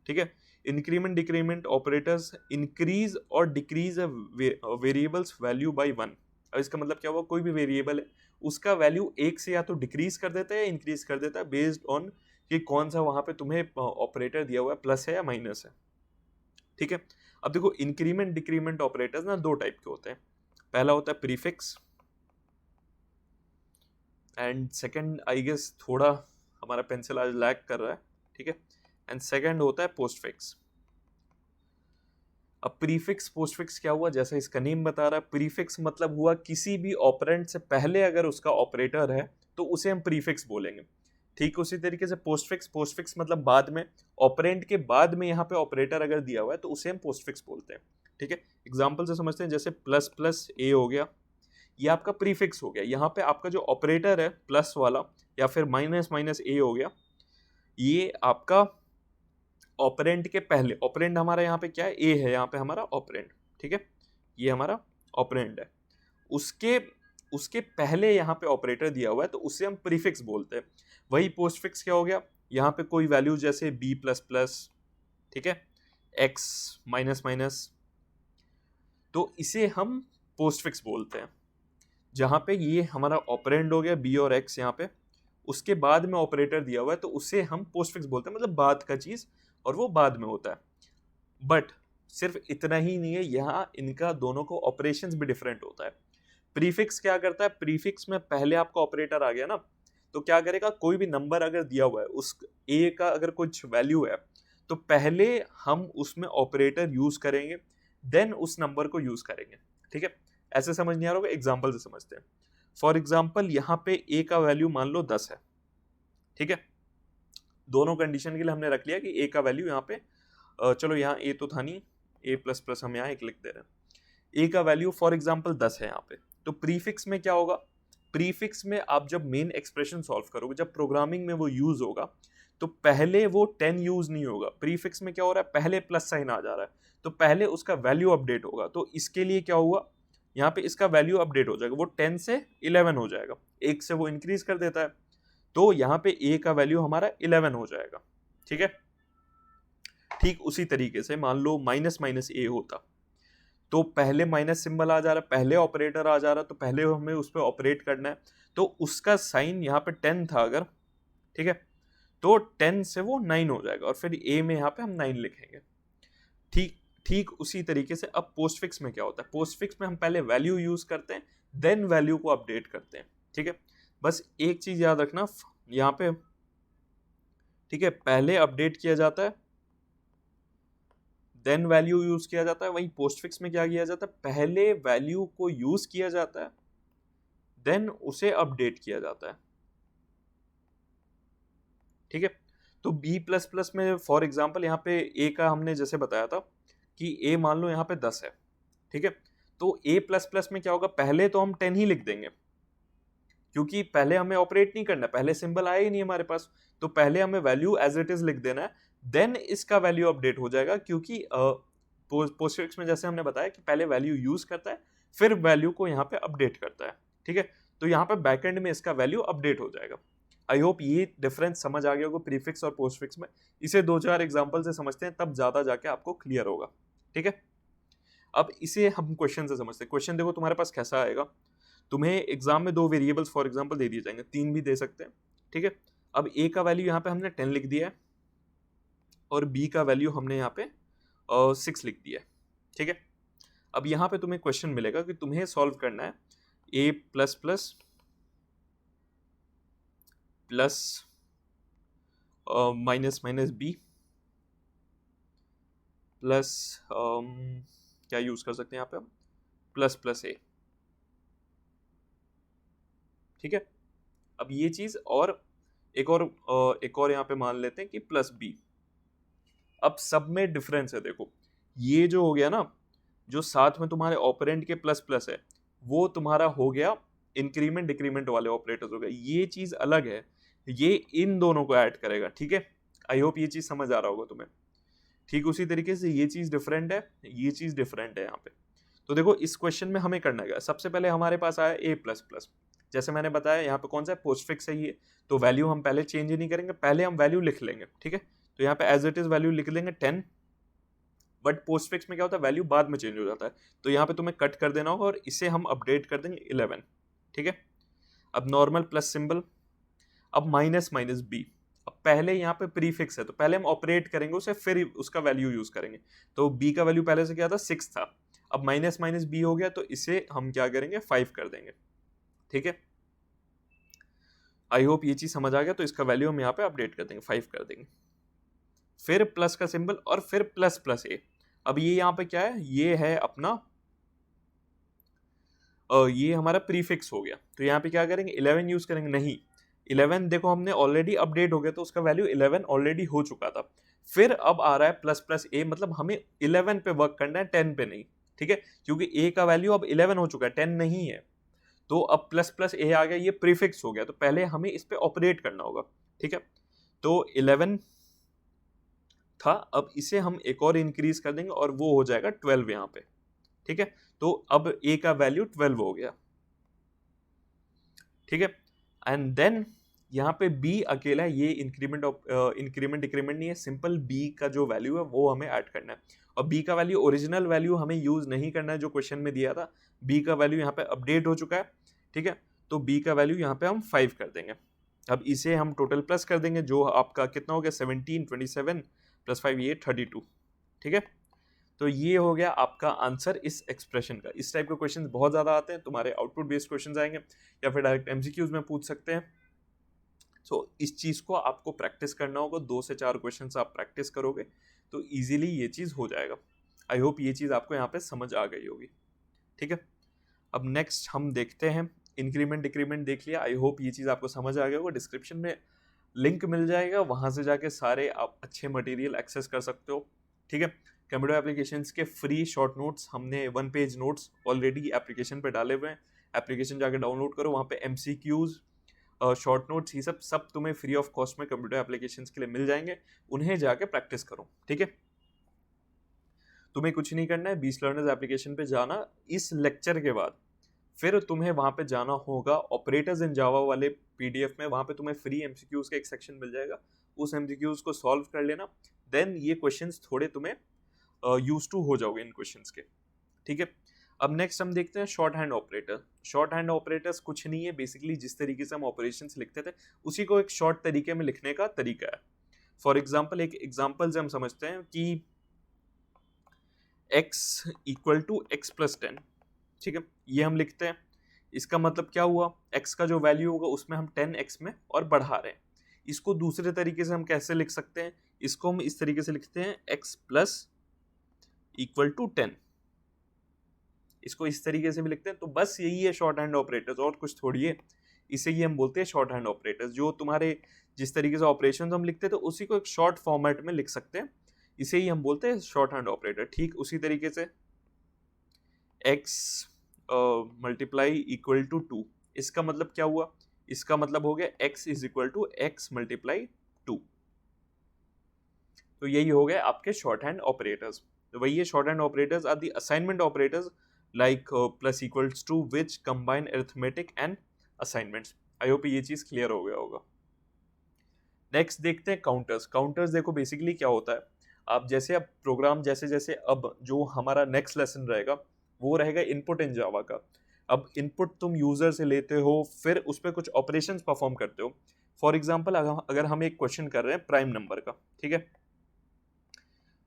ठीक है। इंक्रीमेंट डिक्रीमेंट ऑपरेटर्स इंक्रीज और डिक्रीज वेरिएबल्स वैल्यू बाय 1। अब इसका मतलब क्या हुआ, कोई भी वेरिएबल है उसका वैल्यू एक से या तो डिक्रीज कर देता है या इंक्रीज कर देता है, बेस्ड ऑन कि कौन सा वहां पे तुम्हें ऑपरेटर दिया हुआ है, प्लस है या माइनस है, ठीक है। अब देखो इंक्रीमेंट डिक्रीमेंट ऑपरेटर्स ना दो टाइप के होते हैं, पहला होता है prefix and second, I guess थोड़ा हमारा पेंसिल आज लैग कर रहा है, ठीक है, एंड सेकंड होता है पोस्टफिक्स। अब प्रीफिक्स पोस्टफिक्स क्या हुआ, जैसा इसका नेम बता रहा है, प्रीफिक्स मतलब हुआ किसी भी ऑपरेंड से पहले अगर उसका ऑपरेटर है तो उसे हम प्रीफिक्स बोलेंगे। ठीक उसी तरीके से पोस्टफिक्स, पोस्टफिक्स मतलब बाद में, ऑपरेंड के बाद में यहाँ पे ऑपरेटर अगर दिया हुआ है तो उसे हम पोस्टफिक्स बोलते हैं, ठीक है। एग्जाम्पल से समझते हैं, जैसे प्लस प्लस ए हो गया, ये आपका प्रीफिक्स हो गया, यहाँ पे आपका जो ऑपरेटर है प्लस वाला, या फिर माइनस माइनस ए हो गया, ये आपका ऑपरेंड के पहले, ऑपरेंड हमारा यहाँ पे क्या है, ए है, यहाँ पे हमारा ऑपरेंड, ठीक है, ये हमारा ऑपरेंड है, उसके उसके पहले यहाँ पे ऑपरेटर दिया हुआ है तो उसे हम प्रीफिक्स बोलते हैं। वही पोस्टफिक्स क्या हो गया, यहाँ पे कोई वैल्यू जैसे बी प्लस प्लस, ठीक है, एक्स माइनस माइनस, तो इसे हम पोस्टफिक्स बोलते हैं। जहाँ पे ये हमारा ऑपरेंड हो गया बी और एक्स यहाँ पे, उसके बाद में ऑपरेटर दिया हुआ है तो उसे हम पोस्टफिक्स बोलते हैं, मतलब बाद का चीज़ और वो बाद में होता है। बट सिर्फ इतना ही नहीं है, यहाँ इनका दोनों को ऑपरेशंस भी डिफरेंट होता है। प्रीफिक्स क्या करता है, प्रीफिक्स में पहले आपका ऑपरेटर आ गया ना, तो क्या करेगा, कोई भी नंबर अगर दिया हुआ है, उस ए का अगर कुछ वैल्यू है तो पहले हम उसमें ऑपरेटर यूज करेंगे, देन उस नंबर को यूज करेंगे, ठीक है। ऐसे समझ नहीं आ रहा होगा, एग्जाम्पल से समझते हैं। फॉर एग्जाम्पल यहाँ पे ए का वैल्यू मान लो 10 है, ठीक है। दोनों कंडीशन के लिए हमने रख लिया कि ए का वैल्यू यहाँ पे चलो यहाँ ए तो था नहीं, ए प्लस प्लस हम यहाँ एक लिख दे रहे हैं। ए का वैल्यू फॉर एग्जाम्पल 10 है यहाँ पे, तो प्रीफिक्स में क्या होगा, प्रीफिक्स में आप जब मेन एक्सप्रेशन सॉल्व करोगे, जब प्रोग्रामिंग में वो यूज होगा, तो पहले वो 10 यूज नहीं होगा। प्रीफिक्स में क्या हो रहा है, पहले प्लस साइन आ जा रहा है, तो पहले उसका वैल्यू अपडेट होगा। तो इसके लिए क्या हुआ, यहाँ पे इसका वैल्यू अपडेट हो जाएगा, वो 10 से 11 हो जाएगा, एक से वो इंक्रीज कर देता है, तो यहाँ पे ए का वैल्यू हमारा 11 हो जाएगा, ठीक है। ठीक उसी तरीके से मान लो माइनस माइनस ए होता, तो पहले माइनस सिंबल आ जा रहा है, पहले ऑपरेटर आ जा रहा है, तो पहले हमें उस पर ऑपरेट करना है, तो उसका साइन यहाँ पे 10 था अगर, ठीक है, तो 10 से वो 9 हो जाएगा, और फिर ए में यहाँ पे हम 9 लिखेंगे। ठीक ठीक उसी तरीके से अब पोस्टफिक्स में क्या होता है, पोस्टफिक्स में हम पहले वैल्यू यूज करते हैं, देन वैल्यू को अपडेट करते हैं, ठीक है। बस एक चीज याद रखना यहाँ पे, ठीक है, पहले अपडेट किया जाता है, देन वैल्यू यूज किया जाता है। वहीं पोस्टफिक्स में क्या किया जाता है, पहले वैल्यू को यूज किया जाता है, देन उसे अपडेट किया जाता है, ठीक है। तो बी प्लस प्लस में फॉर एग्जाम्पल यहाँ पे ए का हमने जैसे बताया था कि ए मान लो यहाँ पे 10 है, ठीक है, तो ए प्लस प्लस में क्या होगा, पहले तो हम 10 ही लिख देंगे, क्योंककि पहले हमें ऑपरेट नहीं करना, पहले सिंबल आया ही नहीं हमारे पास, तो पहले हमें वैल्यू एज इट इज लिख देना है, देन इसका वैल्यू अपडेट हो जाएगा, क्योंकि पोस्टफिक्स में जैसे हमने बताया कि पहले वैल्यू यूज करता है, फिर वैल्यू को यहाँ पे अपडेट करता है, ठीक है। तो यहाँ पे बैकएंड में इसका वैल्यू अपडेट हो जाएगा। आई होप ये डिफरेंस समझ आ गया होगा प्रीफिक्स और पोस्टफिक्स में। इसे 2-4 एग्जाम्पल से समझते हैं, तब ज्यादा जाके आपको क्लियर होगा, ठीक है। अब इसे हम क्वेश्चन से समझते हैं। क्वेश्चन देखो तुम्हारे पास कैसा आएगा, तुम्हें एग्जाम में 2 वेरिएबल्स फॉर एग्जांपल दे दिए जाएंगे, 3 भी दे सकते हैं, ठीक है। अब ए का वैल्यू यहाँ पे हमने 10 लिख दिया है, और बी का वैल्यू हमने यहाँ पे 6 लिख दिया है, ठीक है। अब यहाँ पे तुम्हें क्वेश्चन मिलेगा कि तुम्हें सॉल्व करना है A plus plus plus minus minus B plus क्या यूज कर सकते हैं यहाँ पे हम, प्लस प्लस ए, ठीक है। अब ये चीज और एक और यहाँ पे मान लेते हैं कि प्लस बी। अब सब में डिफरेंस है, देखो ये जो हो गया ना, जो साथ में तुम्हारे ऑपरेंड के प्लस प्लस है, वो तुम्हारा हो गया इंक्रीमेंट डिक्रीमेंट वाले ऑपरेटर्स हो गए, ये चीज अलग है, ये इन दोनों को ऐड करेगा, ठीक है। आई होप ये चीज समझ आ रहा होगा तुम्हें। ठीक उसी तरीके से ये चीज डिफरेंट है, ये चीज डिफरेंट है यहाँ पे। तो देखो इस क्वेश्चन में हमें करना है, सबसे पहले हमारे पास आया ए प्लस प्लस, जैसे मैंने बताया यहाँ पे कौन सा है, पोस्टफिक्स है ये, तो वैल्यू हम पहले चेंज ही नहीं करेंगे, पहले हम वैल्यू लिख लेंगे, ठीक है। तो यहाँ पे एज इट इज वैल्यू लिख लेंगे 10, बट पोस्टफिक्स में क्या होता है, वैल्यू बाद में चेंज हो जाता है, तो यहाँ पे तुम्हें कट कर देना होगा और इसे हम अपडेट कर देंगे 11, ठीक है। अब नॉर्मल प्लस सिंबल, अब माइनस माइनस बी, अब पहले यहाँ पे प्रीफिक्स है, तो पहले हम ऑपरेट करेंगे उसे, फिर उसका वैल्यू यूज करेंगे। तो बी का वैल्यू पहले से क्या था, 6 था, अब माइनस माइनस बी हो गया, तो इसे हम क्या करेंगे, 5 कर देंगे, ठीक है। आई होप ये चीज समझ आ गया। तो इसका वैल्यू हम यहाँ पे अपडेट कर देंगे, 5 कर देंगे, फिर प्लस का सिंबल और फिर प्लस प्लस ए। अब ये यहाँ पे क्या है, ये है अपना ये हमारा प्रीफिक्स हो गया, तो यहाँ पे क्या करेंगे, 11 यूज करेंगे, नहीं 11 देखो हमने ऑलरेडी अपडेट हो गया, तो उसका वैल्यू 11 ऑलरेडी हो चुका था। फिर अब आ रहा है प्लस प्लस ए, मतलब हमें 11 पे वर्क करना है, 10 पे नहीं, ठीक है, क्योंकि ए का वैल्यू अब 11 हो चुका है, 10 नहीं है। तो अब प्लस प्लस ए आ गया, ये प्रीफिक्स हो गया, तो पहले हमें इस पे ऑपरेट करना होगा, ठीक है। तो 11 था, अब इसे हम एक और इंक्रीज कर देंगे और वो हो जाएगा 12 यहाँ पे, ठीक है। तो अब ए का वैल्यू 12 हो गया, ठीक है। एंड देन यहाँ पे बी अकेला है, ये इंक्रीमेंट डिक्रीमेंट नहीं है, सिंपल बी का जो वैल्यू है वो हमें ऐड करना है, और बी का वैल्यू ओरिजिनल वैल्यू हमें यूज नहीं करना है जो क्वेश्चन में दिया था। बी का वैल्यू यहाँ पे अपडेट हो चुका है, ठीक है, तो बी का वैल्यू यहाँ पे हम 5 कर देंगे। अब इसे हम टोटल प्लस कर देंगे, जो आपका कितना हो गया, 17 27 प्लस 5 ये 32, ठीक है। तो ये हो गया आपका आंसर इस एक्सप्रेशन का। इस टाइप के क्वेश्चन बहुत ज्यादा आते हैं, तुम्हारे आउटपुट बेस्ड क्वेश्चन आएंगे या फिर डायरेक्ट एमसीक्यूज में पूछ सकते हैं। सो इस चीज को आपको प्रैक्टिस करना होगा, 2 से 4 क्वेश्चन आप प्रैक्टिस करोगे तो इजीली ये चीज हो जाएगा। आई होप ये चीज़ आपको यहाँ पे समझ आ गई होगी, ठीक है। अब नेक्स्ट हम देखते हैं इंक्रीमेंट डिक्रीमेंट देख लिया, आई होप ये चीज़ आपको समझ आ गया होगा। डिस्क्रिप्शन में लिंक मिल जाएगा, वहाँ से जाके सारे आप अच्छे मटेरियल एक्सेस कर सकते हो, ठीक है। कंप्यूटर एप्लीकेशंस के फ्री शॉर्ट नोट्स हमने 1 पेज नोट्स ऑलरेडी एप्लीकेशन पे डाले हुए हैं, एप्लीकेशन जाके डाउनलोड करो, वहाँ पे MCQs शॉर्ट नोट्स ये सब तुम्हें फ्री ऑफ कॉस्ट में कंप्यूटर एप्लीकेशंस के लिए मिल जाएंगे, उन्हें जाके प्रैक्टिस करो, ठीक है। तुम्हें कुछ नहीं करना है, 20 लर्नर्स एप्लीकेशन पे जाना, इस लेक्चर के बाद फिर तुम्हें वहां पे जाना होगा ऑपरेटर्स इन जावा वाले PDF में, वहां पे तुम्हें फ्री MCQs का एक सेक्शन मिल जाएगा, उस MCQs को सॉल्व कर लेना, देन ये क्वेश्चंस थोड़े तुम्हें यूज टू हो जाओगे इन क्वेश्चंस के, ठीक है। अब नेक्स्ट हम देखते हैं short hand operator. Short hand operators कुछ नहीं है, बेसिकली जिस तरीके से हम ऑपरेशंस लिखते थे उसी को एक शॉर्ट तरीके में लिखने का तरीका है। फॉर एग्जाम्पल, एक एग्जाम्पल से हम समझते हैं कि x equal to x plus 10, ठीक है, ये हम लिखते हैं। इसका मतलब क्या हुआ, x का जो वैल्यू होगा उसमें हम 10x में और बढ़ा रहे हैं। इसको दूसरे तरीके से हम कैसे लिख सकते हैं, इसको हम इस तरीके से लिखते हैं x प्लस इक्वल टू 10, इसको इस तरीके से भी लिखते हैं। तो बस यही है शॉर्ट हैंड ऑपरेटर्स, और कुछ थोड़ी है, इसे ही हम बोलते हैं शॉर्ट हैंड ऑपरेटर्स। जो तुम्हारे जिस तरीके से ऑपरेशन हम लिखते हैं तो उसी को एक शॉर्ट फॉर्मेट में लिख सकते हैं, इसे ही हम बोलते हैं शॉर्ट हैंड ऑपरेटर। ठीक उसी तरीके से x मल्टीप्लाई इक्वल टू 2, इसका मतलब क्या हुआ, इसका मतलब हो गया x is equal to x multiply 2। तो यही हो गया आपके शॉर्ट हैंड ऑपरेटर्स। तो वही है short hand operators are the assignment operators like plus equals to which combine arithmetic and assignments. I hope ये चीज क्लियर हो गया होगा। नेक्स्ट देखते हैं काउंटर्स। काउंटर्स देखो बेसिकली क्या होता है, आप जैसे अब प्रोग्राम जैसे जैसे अब जो हमारा नेक्स्ट लेसन रहेगा वो रहेगा इनपुट इन जावा का। अब इनपुट तुम यूजर से लेते हो, फिर उस पर कुछ ऑपरेशंस परफॉर्म करते हो। फॉर एग्जांपल अगर हम एक क्वेश्चन कर रहे हैं प्राइम नंबर का, ठीक है,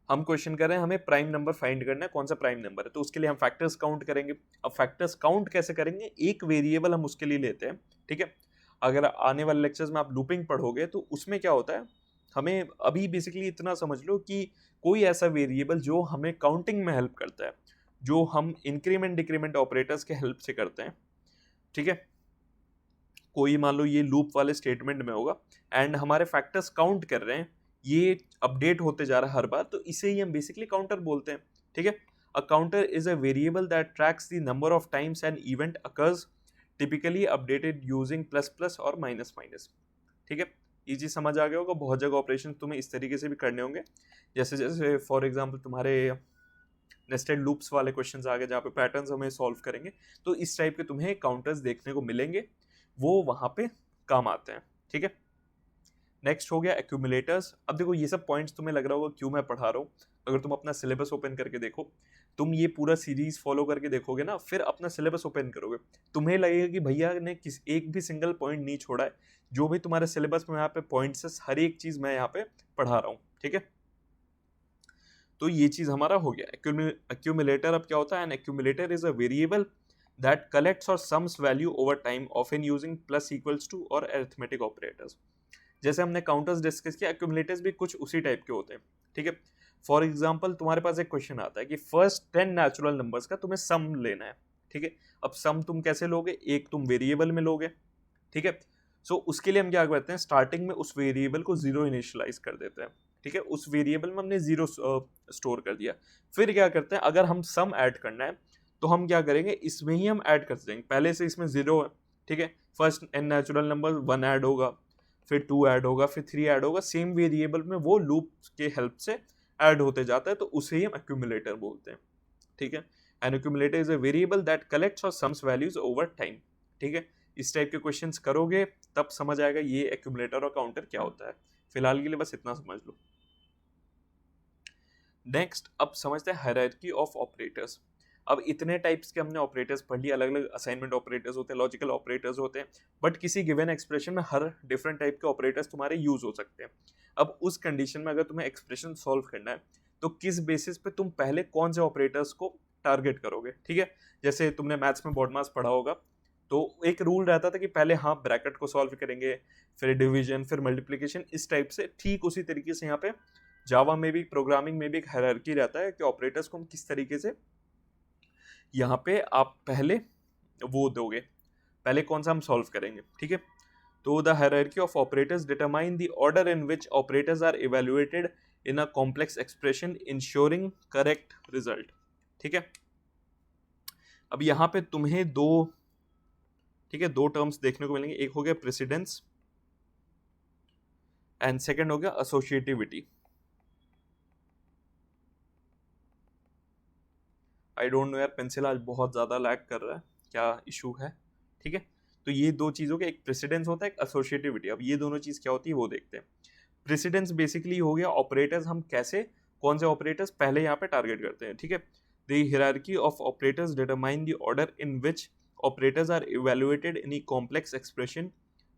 हम क्वेश्चन कर रहे हैं हमें प्राइम नंबर फाइंड करना है, कौन सा प्राइम नंबर है, तो उसके लिए हम फैक्टर्स काउंट करेंगे। अब फैक्टर्स काउंट कैसे करेंगे, एक वेरिएबल हम उसके लिए लेते हैं, ठीक है। अगर आने वाले लेक्चर्स में आप लूपिंग पढ़ोगे तो उसमें क्या होता है, हमें अभी बेसिकली इतना समझ लो कि कोई ऐसा वेरिएबल जो हमें काउंटिंग में हेल्प करता है, जो हम इंक्रीमेंट डिक्रीमेंट ऑपरेटर्स के हेल्प से करते हैं, ठीक है। कोई मान लो ये लूप वाले स्टेटमेंट में होगा एंड हमारे फैक्टर्स काउंट कर रहे हैं, ये अपडेट होते जा रहा है हर बार, तो इसे ही हम बेसिकली काउंटर बोलते हैं, ठीक है। अ counter is a variable that tracks the number of times an event occurs, typically updated using plus plus और माइनस माइनस, ठीक है। ये चीज समझ आ गया होगा। बहुत जगह ऑपरेशन तुम्हें इस तरीके से भी करने होंगे, जैसे जैसे फॉर एग्जांपल तुम्हारे नेस्टेड लूप्स वाले क्वेश्चंस आ गए जहाँ पे पैटर्न्स हमें सॉल्व करेंगे, तो इस टाइप के तुम्हें काउंटर्स देखने को मिलेंगे, वो वहां पे काम आते हैं, ठीक है। नेक्स्ट हो गया एक्यूमुलेटर्स। अब देखो ये सब पॉइंट्स तुम्हें लग रहा होगा क्यों मैं पढ़ा रहा हूँ, अगर तुम अपना सिलेबस ओपन करके देखो, तुम ये पूरा सीरीज फॉलो करके देखोगे ना, फिर अपना सिलेबस ओपन करोगे, तुम्हें लगेगा कि भैया ने किस एक भी सिंगल पॉइंट नहीं छोड़ा है, जो भी तुम्हारे सिलेबस में यहाँ पे पॉइंट्स है हर एक चीज मैं यहाँ पे पढ़ा रहा हूँ, ठीक है। तो ये चीज हमारा हो गया एक्यूमुलेटर। अब क्या होता है, an accumulator is a variable that collects और sums value over time often using plus equals to और अरिथमेटिक ऑपरेटर्स। जैसे हमने काउंटर्स डिस्कस किया, एक्यूमुलेटर्स भी कुछ उसी टाइप के होते हैं, ठीक है। फॉर एग्जांपल तुम्हारे पास एक क्वेश्चन आता है कि फर्स्ट 10 नेचुरल नंबर्स का तुम्हें सम लेना है, ठीक है। अब सम तुम कैसे लोगे, एक तुम वेरिएबल में लोगे, ठीक है। सो उसके लिए हम क्या करते हैं, स्टार्टिंग में उस वेरिएबल को 0 इनिशियलाइज कर देते हैं, ठीक है। उस वेरिएबल में हमने 0 स्टोर कर दिया। फिर क्या करते हैं, अगर हम सम ऐड करना है तो हम क्या करेंगे, इसमें ही हम ऐड कर देंगे, पहले से इसमें 0 है, ठीक है। First n natural number 1 add होगा, फिर 2 ऐड होगा, फिर 3 ऐड होगा, सेम वेरिएबल में वो लूप के हेल्प से ऐड होते जाता है, तो उसे ही हम एक्यूमुलेटर बोलते हैं, ठीक है। An accumulator is a variable that collects और सम्स वैल्यूज ओवर टाइम, ठीक है। इस टाइप के क्वेश्चंस करोगे तब समझ आएगा ये एक्यूमुलेटर और काउंटर क्या होता है। फिलहाल के लिए बस इतना समझ लो। नेक्स्ट अब समझते हैं हायरार्की ऑफ ऑपरेटर्स। अब इतने टाइप्स के हमने ऑपरेटर्स पढ़ लिए, अलग अलग असाइनमेंट ऑपरेटर्स होते हैं, लॉजिकल ऑपरेटर्स होते हैं, बट किसी गिवन एक्सप्रेशन में हर डिफरेंट टाइप के ऑपरेटर्स तुम्हारे यूज हो सकते हैं। अब उस कंडीशन में अगर तुम्हें एक्सप्रेशन सॉल्व करना है तो किस बेसिस पे तुम पहले कौन से ऑपरेटर्स को टारगेट करोगे, ठीक है। जैसे तुमने मैथ्स में बॉडमास पढ़ा होगा, तो एक रूल रहता था कि पहले हाँ ब्रैकेट को सॉल्व करेंगे, फिर डिवीजन, फिर मल्टीप्लिकेशन, इस टाइप से। ठीक उसी तरीके से यहाँ पे जावा में भी, प्रोग्रामिंग में भी एक हायरार्की रहता है कि ऑपरेटर्स को हम किस तरीके से, यहाँ पे आप पहले वो दोगे, पहले कौन सा हम सॉल्व करेंगे, ठीक है। तो the hierarchy of operators determine the order in which operators are evaluated in a complex expression ensuring correct result, ठीक है। अब यहाँ पे तुम्हें दो, ठीक है, दो टर्म्स देखने को मिलेंगे, एक हो गया प्रेसिडेंस एंड सेकंड हो गया एसोसिएटिविटी। आई डोंट नो यार, पेंसिल आज बहुत ज़्यादा लैग कर रहा है, क्या इशू है, ठीक है। तो ये दो चीज़ों के, एक प्रेसिडेंस होता है, एक एसोसिएटिविटी। अब ये दोनों चीज़ क्या होती है वो देखते हैं। प्रेसिडेंस बेसिकली हो गया ऑपरेटर्स, हम कैसे, कौन से ऑपरेटर्स पहले यहाँ पे टारगेट करते हैं, ठीक है। The hierarchy of operators determine the order in which operators are evaluated in a complex expression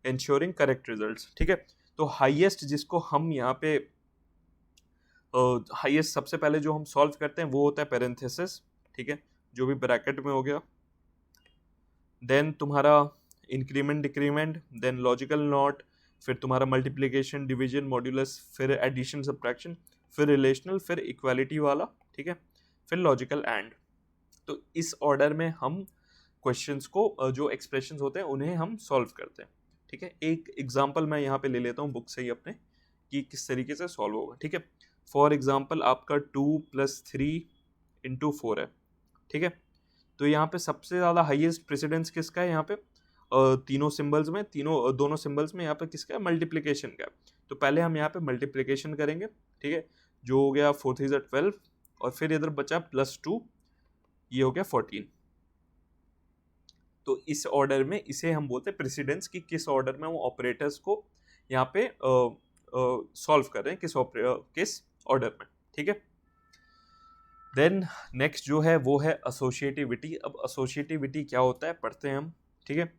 ensuring correct results, ठीक है। तो हाईएस्ट जिसको हम यहाँ पे हाईएस्ट सबसे पहले जो हम सॉल्व करते हैं वो होता है पेरेंथेसिस, ठीक है, जो भी ब्रैकेट में हो गया। देन तुम्हारा increment decrement, then logical not, फिर तुम्हारा मल्टीप्लिकेशन डिवीजन मॉड्यूलस, फिर एडिशन सब्ट्रैक्शन, फिर रिलेशनल, फिर इक्वालिटी वाला, ठीक है, फिर लॉजिकल एंड। तो इस ऑर्डर में हम क्वेश्चंस को, जो एक्सप्रेशंस होते हैं उन्हें हम सॉल्व करते हैं, ठीक है। एक एग्जांपल मैं यहाँ पे ले लेता हूँ बुक से ही अपने, कि किस तरीके से सॉल्व होगा, ठीक है। फॉर एग्जाम्पल आपका 2 + 3 × 4 है, ठीक है। तो यहाँ पे सबसे ज़्यादा हाईएस्ट प्रेसिडेंस किसका है, यहाँ पे तीनों सिंबल्स में, दोनों सिंबल्स में यहाँ पे किसका है, मल्टीप्लिकेशन का। तो पहले हम यहाँ पे मल्टीप्लिकेशन करेंगे, ठीक है, जो हो गया 4 × 3 = 12, और फिर इधर बचा +2, ये हो गया 14। तो इस ऑर्डर में इसे हम बोलते हैं प्रेसिडेंस, कि किस ऑर्डर में वो ऑपरेटर्स को यहाँ पे सॉल्व कर रहे हैं, किस ऑर्डर में, ठीक है। देन नेक्स्ट जो है वो है एसोसिएटिविटी। अब एसोसिएटिविटी क्या होता है पढ़ते हैं हम, ठीक है।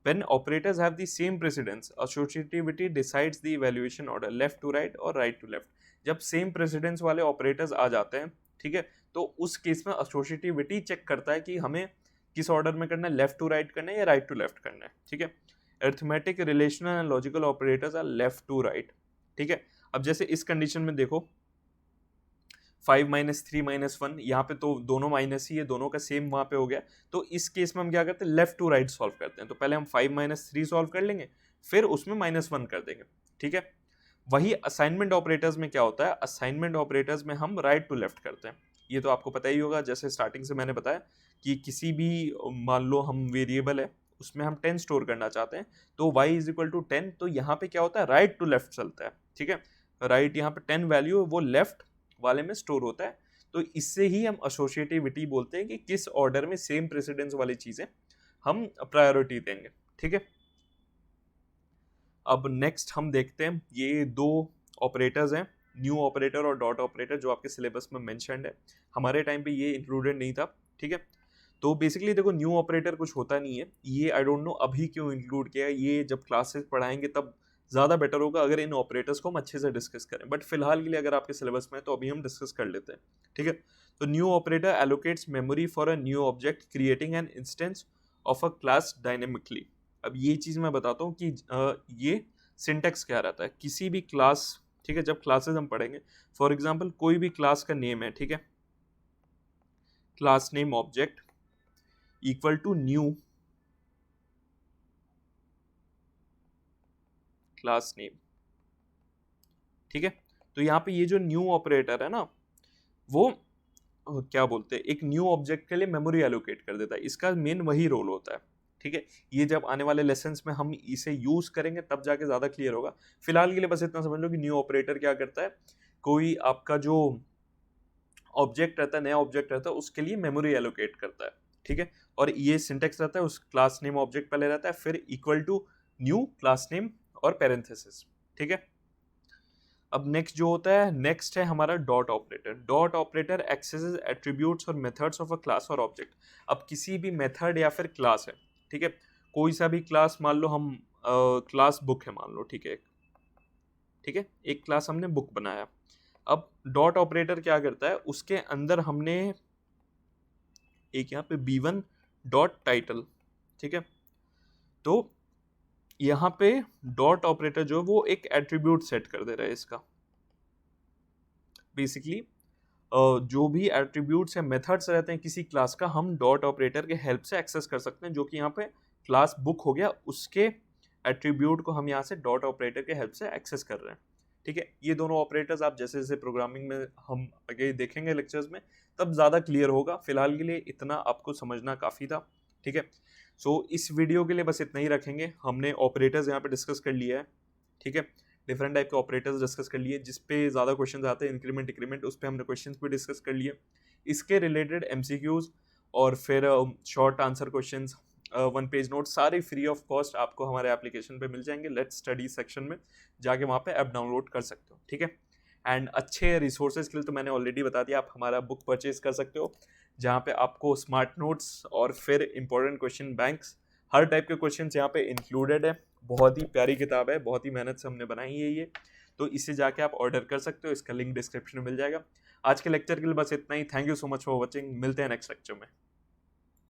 When operators have the same precedence, associativity decides the evaluation order left to right और right to left। जब सेम प्रेसिडेंस वाले ऑपरेटर्स आ जाते हैं, ठीक है, तो उस केस में एसोसिएटिविटी चेक करता है कि हमें किस ऑर्डर में करना है, लेफ्ट टू राइट करना है या राइट टू लेफ्ट करना है, ठीक है। Arithmetic, relational and logical operators are left to right, ठीक है। अब जैसे इस कंडीशन में देखो 5 - 3 - 1, यहाँ पे तो दोनों माइनस ही है, दोनों का सेम वहाँ पे हो गया। तो इस केस में हम क्या करते हैं, लेफ्ट टू राइट सॉल्व करते हैं। तो पहले हम 5 - 3 सॉल्व कर लेंगे, फिर उसमें -1 कर देंगे, ठीक है। वही असाइनमेंट ऑपरेटर्स में क्या होता है, असाइनमेंट ऑपरेटर्स में हम राइट टू लेफ्ट करते हैं। ये तो आपको पता ही होगा, जैसे स्टार्टिंग से मैंने बताया कि किसी भी, मान लो हम वेरिएबल है उसमें हम 10 स्टोर करना चाहते हैं, तो y = 10, तो यहाँ पे क्या होता है, राइट टू लेफ्ट चलता है, ठीक है। राइट यहाँ पे 10 वैल्यू वो लेफ्ट वाले में स्टोर होता है। तो इससे ही हम एसोसिएटिविटी बोलते हैं कि किस ऑर्डर में सेम प्रेसिडेंस वाली चीजें हम प्रायोरिटी देंगे, ठीक है। अब नेक्स्ट हम देखते हैं, ये दो ऑपरेटर्स हैं, न्यू ऑपरेटर और डॉट ऑपरेटर, जो आपके सिलेबस में मेंशन्ड है। हमारे टाइम पे ये इंक्लूडेड नहीं था, ठीक है। तो बेसिकली देखो, न्यू ऑपरेटर कुछ होता नहीं है, ये आई डोंट नो अभी क्यों इंक्लूड किया है, ये जब क्लासेस पढ़ाएंगे तब ज़्यादा बेटर होगा अगर इन ऑपरेटर्स को हम अच्छे से डिस्कस करें। बट फिलहाल के लिए अगर आपके सिलेबस में है तो अभी हम डिस्कस कर लेते हैं, ठीक है। तो new operator allocates memory for a new object creating an instance of a class dynamically. अब ये चीज़ मैं बताता हूँ कि ये सिंटेक्स क्या रहता है किसी भी क्लास, ठीक है, जब क्लासेस हम पढ़ेंगे, फॉर एग्जाम्पल कोई भी क्लास का नेम है, ठीक है, class name object equal to new class name, ठीक है। तो यहाँ पे ये जो न्यू ऑपरेटर है ना, वो क्या बोलते हैं, एक न्यू ऑब्जेक्ट के लिए मेमोरी एलोकेट कर देता है, इसका मेन वही रोल होता है, ठीक है। ये जब आने वाले लेसन्स में हम इसे यूज करेंगे तब जाके ज्यादा क्लियर होगा। फिलहाल के लिए बस इतना समझ लो कि न्यू ऑपरेटर क्या करता है, कोई आपका जो ऑब्जेक्ट रहता है, नया ऑब्जेक्ट रहता है, उसके लिए मेमोरी एलोकेट करता है, ठीक है। और ये सिंटेक्स रहता है, उस क्लास नेम ऑब्जेक्ट पहले रहता है, फिर equal to new class name और पैरेंथेसिस, ठीक है। अब नेक्स्ट जो होता है, नेक्स्ट है हमारा dot operator. Dot operator axes attributes और मेथड्स ऑफ अ क्लास और ऑब्जेक्ट। अब किसी भी मेथड या फिर क्लास है, ठीक है, कोई सा भी क्लास, मान लो हम क्लास बुक है मान लो, ठीक है, ठीक है, एक क्लास हमने बुक बनाया। अब डॉट ऑपरेटर क्या करता है, उसके अंदर हमने एक यहाँ पे b1 डॉट टाइटल, ठीक है। तो यहाँ पे डॉट ऑपरेटर जो वो एक एट्रीब्यूट सेट कर दे रहा है इसका, बेसिकली जो भी एट्रीब्यूट्स या मेथड्स रहते हैं किसी क्लास का, हम डॉट ऑपरेटर के हेल्प से एक्सेस कर सकते हैं, जो कि यहाँ पे क्लास बुक हो गया, उसके एट्रीब्यूट को हम यहाँ से डॉट ऑपरेटर के हेल्प से एक्सेस कर रहे हैं। ठीक है, ये दोनों ऑपरेटर्स आप जैसे जैसे प्रोग्रामिंग में हम आगे देखेंगे लेक्चर्स में तब ज़्यादा क्लियर होगा, फिलहाल के लिए इतना आपको समझना काफ़ी था। ठीक है, सो इस वीडियो के लिए बस इतना ही रखेंगे। हमने ऑपरेटर्स यहाँ पे डिस्कस कर लिया है। ठीक है, डिफरेंट टाइप के ऑपरेटर्स डिस्कस कर लिए, जिस पे ज़्यादा क्वेश्चन आते हैं, इंक्रीमेंट डिक्रीमेंट, उस पर हमने क्वेश्चन भी डिस्कस कर लिए। इसके रिलेटेड MCQs और फिर short answer questions, 1 page note, सारे फ्री ऑफ कॉस्ट आपको हमारे एप्लीकेशन पे मिल जाएंगे। लेट्स स्टडी सेक्शन में जाके वहाँ पे ऐप डाउनलोड कर सकते हो। ठीक है, एंड अच्छे रिसोर्सेज के लिए तो मैंने ऑलरेडी बता दिया, आप हमारा बुक परचेज कर सकते हो, जहाँ पे आपको स्मार्ट नोट्स और फिर इंपॉर्टेंट क्वेश्चन बैंक्स, हर टाइप के क्वेश्चन यहाँ पे इंक्लूडेड है। बहुत ही प्यारी किताब है, बहुत ही मेहनत से हमने बनाई है ये, तो इससे जाके आप ऑर्डर कर सकते हो, इसका लिंक डिस्क्रिप्शन में मिल जाएगा। आज के लेक्चर के लिए बस इतना ही। Thank you so much for watching, मिलते हैं नेक्स्ट लेक्चर में।